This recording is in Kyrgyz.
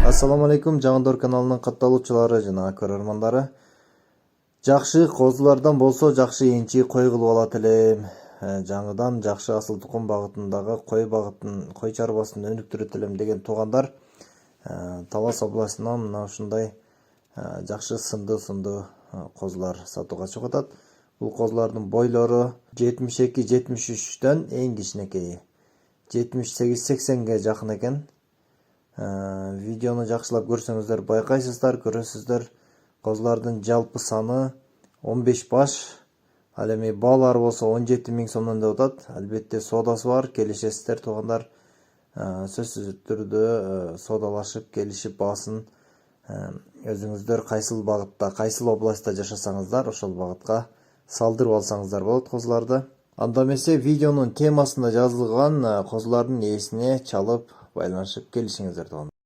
Assalamu alaikum, Жаңдор каналынын катталуучулары жана көрөрмандары. Жакшы козулардан болсо жакшы энчи кой кылып алат элем. Жаңыдан жакшы асыл тукум багытындагы кой чарбасын өнүктүрөт элем деген туугандар Талас областынан мына ушундай жакшы сынды козулар сатууга чыгып атат. Бул козулардын бойлору 72-73дөн эң кичинекейи 78-80ге жакын экен. Видеону жакшылап көрсөңүздөр байкайсыздар, көрөсүздөр. Козулардын жалпы саны 15 баш. Ал эми баалары болсо 17 000 сомдон деп атат. Албетте содасы бар, келишесиздер туугандар. Сөзсүз түрдө содалашып, келишип баасын өзүңүздөр кайсыл багытта, кайсыл областта жашасаңыздар, ошол багытка салдырып алсаңыздар болот козуларды. Анда эмесе видеонун темасында жазылган козулардын ээсине чалып байланышып келишиңиздер туугандар.